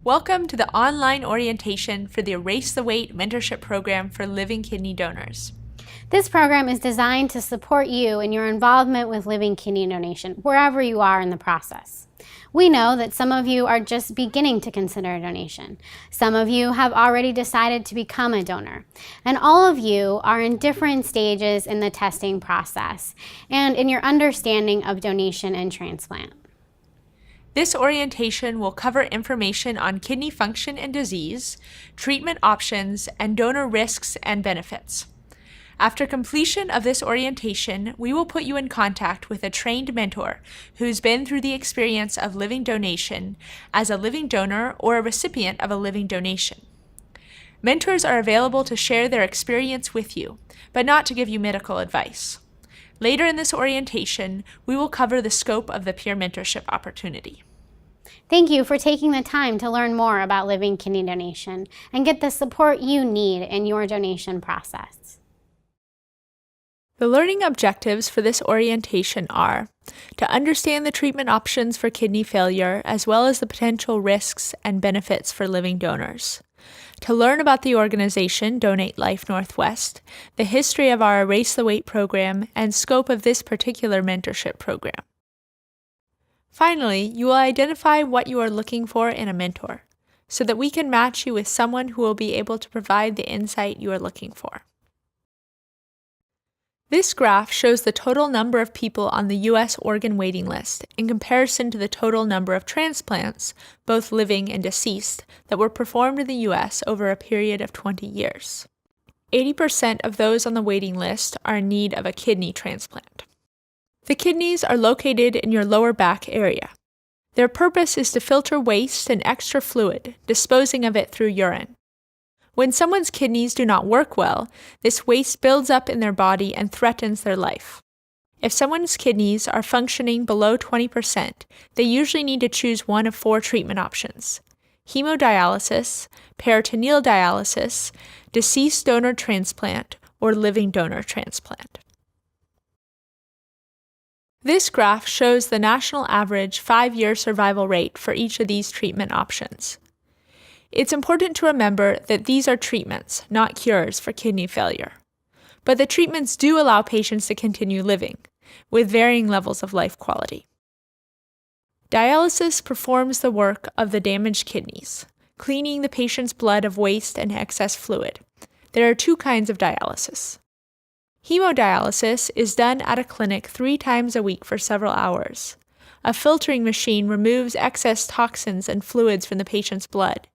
Welcome to the online orientation for the Erase the Weight mentorship program for living kidney donors. This program is designed to support you in your involvement with living kidney donation, wherever you are in the process. We know that some of you are just beginning to consider a donation. Some of you have already decided to become a donor. And all of you are in different stages in the testing process and in your understanding of donation and transplant. This orientation will cover information on kidney function and disease, treatment options, and donor risks and benefits. After completion of this orientation, we will put you in contact with a trained mentor who's been through the experience of living donation as a living donor or a recipient of a living donation. Mentors are available to share their experience with you, but not to give you medical advice. Later in this orientation, we will cover the scope of the peer mentorship opportunity. Thank you for taking the time to learn more about living kidney donation and get the support you need in your donation process. The learning objectives for this orientation are to understand the treatment options for kidney failure, as well as the potential risks and benefits for living donors. To learn about the organization Donate Life Northwest, the history of our Erase the Weight program, and scope of this particular mentorship program. Finally, you will identify what you are looking for in a mentor, so that we can match you with someone who will be able to provide the insight you are looking for. This graph shows the total number of people on the U.S. organ waiting list in comparison to the total number of transplants, both living and deceased, that were performed in the U.S. over a period of 20 years. 80% of those on the waiting list are in need of a kidney transplant. The kidneys are located in your lower back area. Their purpose is to filter waste and extra fluid, disposing of it through urine. When someone's kidneys do not work well, this waste builds up in their body and threatens their life. If someone's kidneys are functioning below 20%, they usually need to choose one of 4 treatment options: hemodialysis, peritoneal dialysis, deceased donor transplant, or living donor transplant. This graph shows the national average 5-year survival rate for each of these treatment options. It's important to remember that these are treatments, not cures for kidney failure. But the treatments do allow patients to continue living, with varying levels of life quality. Dialysis performs the work of the damaged kidneys, cleaning the patient's blood of waste and excess fluid. There are 2 kinds of dialysis. Hemodialysis is done at a clinic 3 times a week for several hours. A filtering machine removes excess toxins and fluids from the patient's blood.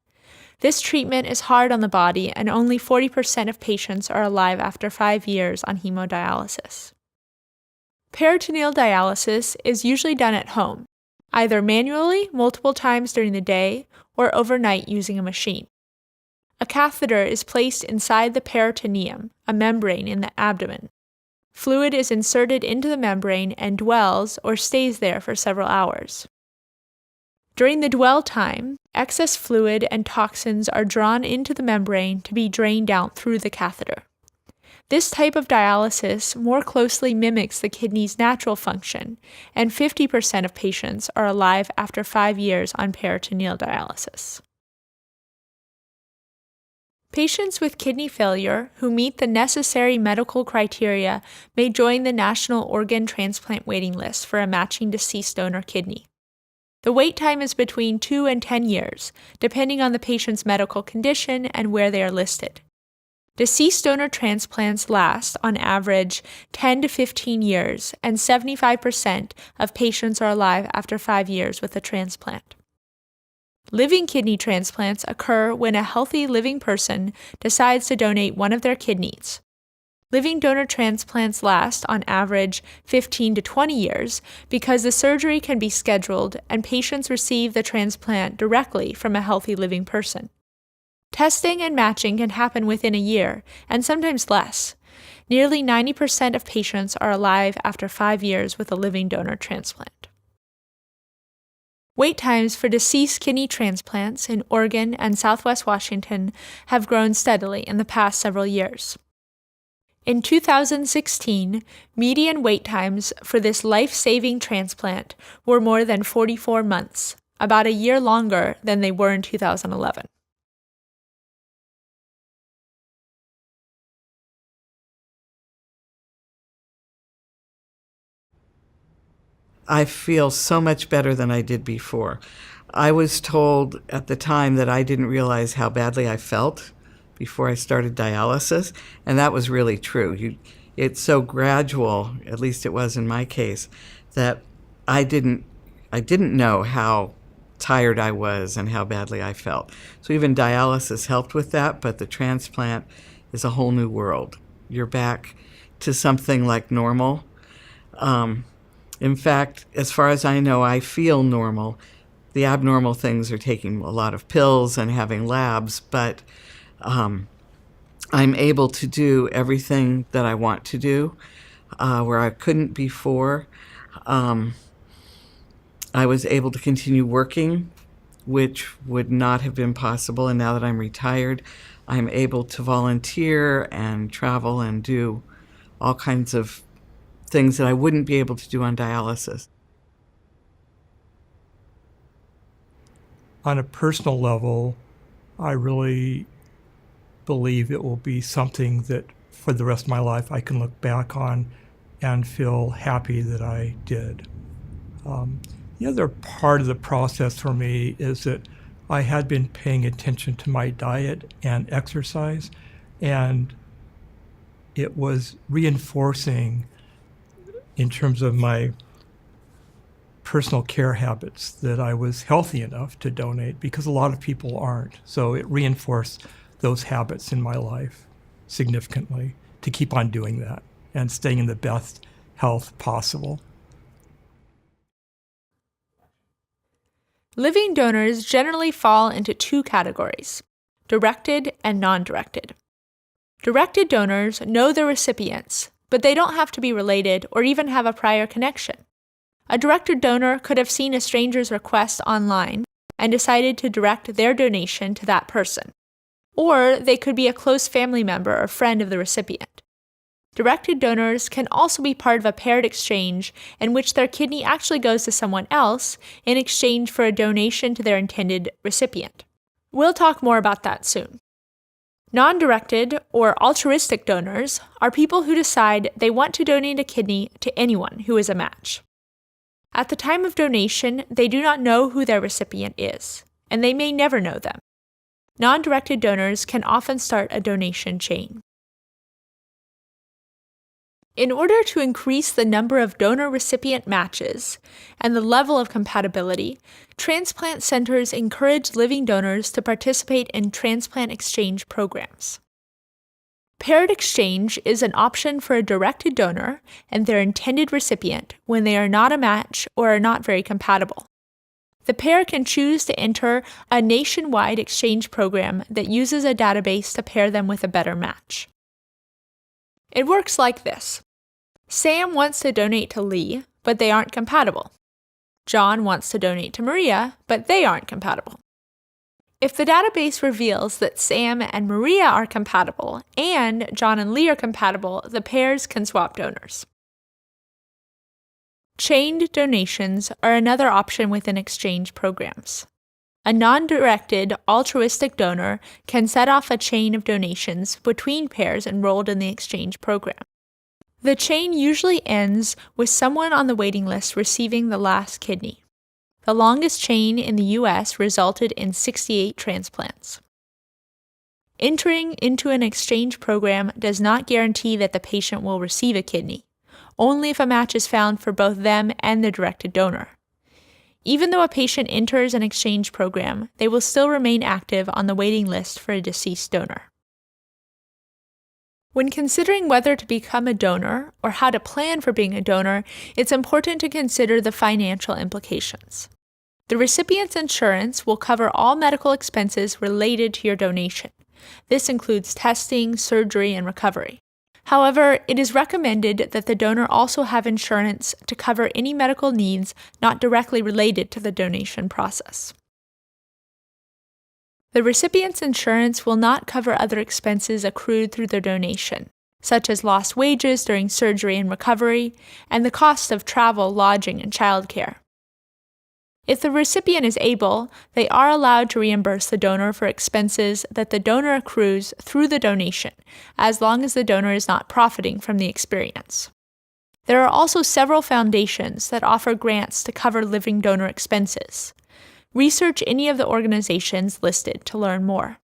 This treatment is hard on the body, and only 40% of patients are alive after 5 years on hemodialysis. Peritoneal dialysis is usually done at home, either manually multiple times during the day or overnight using a machine. A catheter is placed inside the peritoneum, a membrane in the abdomen. Fluid is inserted into the membrane and dwells or stays there for several hours. During the dwell time, excess fluid and toxins are drawn into the membrane to be drained out through the catheter. This type of dialysis more closely mimics the kidney's natural function, and 50% of patients are alive after 5 years on peritoneal dialysis. Patients with kidney failure who meet the necessary medical criteria may join the National Organ Transplant waiting list for a matching deceased donor kidney. The wait time is between 2 and 10 years, depending on the patient's medical condition and where they are listed. Deceased donor transplants last, on average, 10 to 15 years, and 75% of patients are alive after 5 years with a transplant. Living kidney transplants occur when a healthy living person decides to donate one of their kidneys. Living donor transplants last, on average, 15 to 20 years because the surgery can be scheduled and patients receive the transplant directly from a healthy living person. Testing and matching can happen within a year, and sometimes less. Nearly 90% of patients are alive after 5 years with a living donor transplant. Wait times for deceased kidney transplants in Oregon and Southwest Washington have grown steadily in the past several years. In 2016, median wait times for this life-saving transplant were more than 44 months, about a year longer than they were in 2011. I feel so much better than I did before. I was told at the time that I didn't realize how badly I felt before I started dialysis, and that was really true. It's so gradual, at least it was in my case, that I didn't know how tired I was and how badly I felt. So even dialysis helped with that, but the transplant is a whole new world. You're back to something like normal. In fact, as far as I know, I feel normal. The abnormal things are taking a lot of pills and having labs, but I'm able to do everything that I want to do, where I couldn't before. I was able to continue working, which would not have been possible, and now that I'm retired, I'm able to volunteer and travel and do all kinds of things that I wouldn't be able to do on dialysis. On a personal level, I really believe it will be something that for the rest of my life I can look back on and feel happy that I did. The other part of the process for me is that I had been paying attention to my diet and exercise, and it was reinforcing in terms of my personal care habits that I was healthy enough to donate, because a lot of people aren't. So it reinforced those habits in my life significantly to keep on doing that and staying in the best health possible. Living donors generally fall into two categories: directed and non-directed. Directed donors know their recipients, but they don't have to be related or even have a prior connection. A directed donor could have seen a stranger's request online and decided to direct their donation to that person. Or they could be a close family member or friend of the recipient. Directed donors can also be part of a paired exchange in which their kidney actually goes to someone else in exchange for a donation to their intended recipient. We'll talk more about that soon. Non-directed or altruistic donors are people who decide they want to donate a kidney to anyone who is a match. At the time of donation, they do not know who their recipient is, and they may never know them. Non-directed donors can often start a donation chain. In order to increase the number of donor-recipient matches and the level of compatibility, transplant centers encourage living donors to participate in transplant exchange programs. Paired exchange is an option for a directed donor and their intended recipient when they are not a match or are not very compatible. The pair can choose to enter a nationwide exchange program that uses a database to pair them with a better match. It works like this. Sam wants to donate to Lee, but they aren't compatible. John wants to donate to Maria, but they aren't compatible. If the database reveals that Sam and Maria are compatible and John and Lee are compatible, the pairs can swap donors. Chained donations are another option within exchange programs. A non-directed, altruistic donor can set off a chain of donations between pairs enrolled in the exchange program. The chain usually ends with someone on the waiting list receiving the last kidney. The longest chain in the U.S. resulted in 68 transplants. Entering into an exchange program does not guarantee that the patient will receive a kidney, only if a match is found for both them and the directed donor. Even though a patient enters an exchange program, they will still remain active on the waiting list for a deceased donor. When considering whether to become a donor or how to plan for being a donor, it's important to consider the financial implications. The recipient's insurance will cover all medical expenses related to your donation. This includes testing, surgery, and recovery. However, it is recommended that the donor also have insurance to cover any medical needs not directly related to the donation process. The recipient's insurance will not cover other expenses accrued through their donation, such as lost wages during surgery and recovery, and the cost of travel, lodging, and childcare. If the recipient is able, they are allowed to reimburse the donor for expenses that the donor accrues through the donation, as long as the donor is not profiting from the experience. There are also several foundations that offer grants to cover living donor expenses. Research any of the organizations listed to learn more.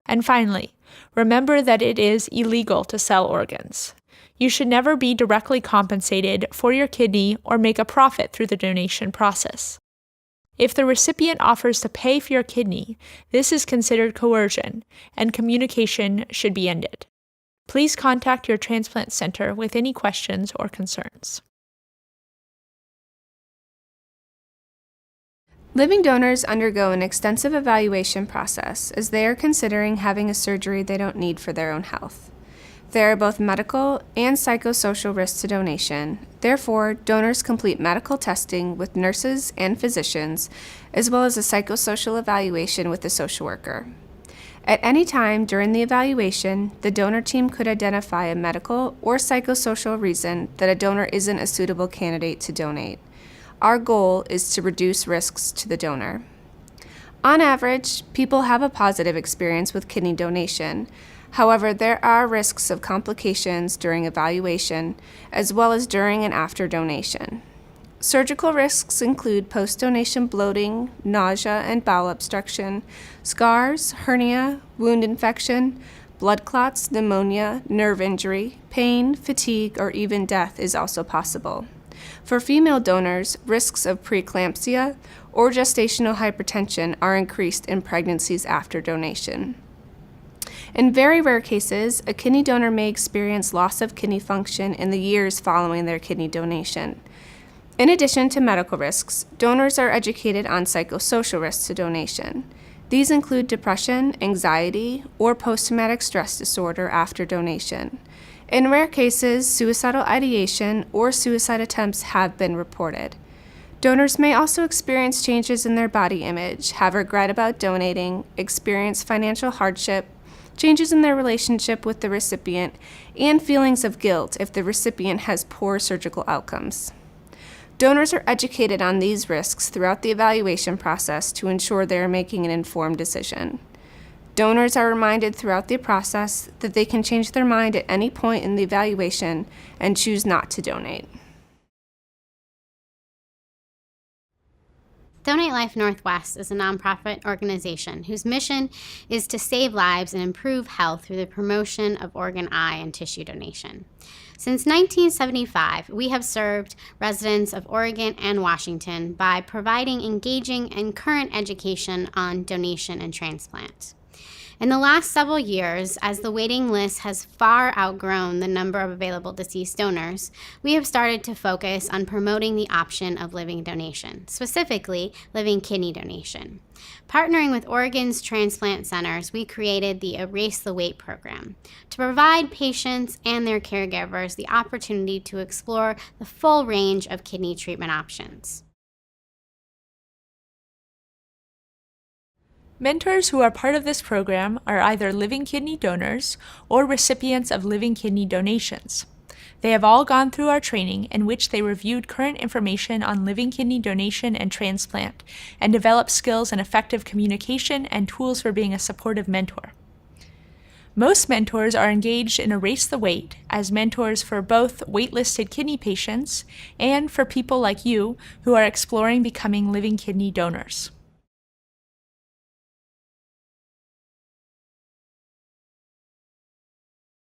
And finally, remember that it is illegal to sell organs. You should never be directly compensated for your kidney or make a profit through the donation process. If the recipient offers to pay for your kidney, this is considered coercion, and communication should be ended. Please contact your transplant center with any questions or concerns. Living donors undergo an extensive evaluation process as they are considering having a surgery they don't need for their own health. There are both medical and psychosocial risks to donation. Therefore, donors complete medical testing with nurses and physicians, as well as a psychosocial evaluation with a social worker. At any time during the evaluation, the donor team could identify a medical or psychosocial reason that a donor isn't a suitable candidate to donate. Our goal is to reduce risks to the donor. On average, people have a positive experience with kidney donation. However, there are risks of complications during evaluation, as well as during and after donation. Surgical risks include post-donation bloating, nausea and bowel obstruction, scars, hernia, wound infection, blood clots, pneumonia, nerve injury, pain, fatigue, or even death is also possible. For female donors, risks of preeclampsia or gestational hypertension are increased in pregnancies after donation. In very rare cases, a kidney donor may experience loss of kidney function in the years following their kidney donation. In addition to medical risks, donors are educated on psychosocial risks to donation. These include depression, anxiety, or post-traumatic stress disorder after donation. In rare cases, suicidal ideation or suicide attempts have been reported. Donors may also experience changes in their body image, have regret about donating, experience financial hardship, changes in their relationship with the recipient, and feelings of guilt if the recipient has poor surgical outcomes. Donors are educated on these risks throughout the evaluation process to ensure they are making an informed decision. Donors are reminded throughout the process that they can change their mind at any point in the evaluation and choose not to donate. Donate Life Northwest is a nonprofit organization whose mission is to save lives and improve health through the promotion of organ, eye, and tissue donation. Since 1975, we have served residents of Oregon and Washington by providing engaging and current education on donation and transplant. In the last several years, as the waiting list has far outgrown the number of available deceased donors, we have started to focus on promoting the option of living donation, specifically living kidney donation. Partnering with Oregon's transplant centers, we created the Erase the Wait program to provide patients and their caregivers the opportunity to explore the full range of kidney treatment options. Mentors who are part of this program are either living kidney donors or recipients of living kidney donations. They have all gone through our training in which they reviewed current information on living kidney donation and transplant and developed skills in effective communication and tools for being a supportive mentor. Most mentors are engaged in Erase the Wait as mentors for both waitlisted kidney patients and for people like you who are exploring becoming living kidney donors.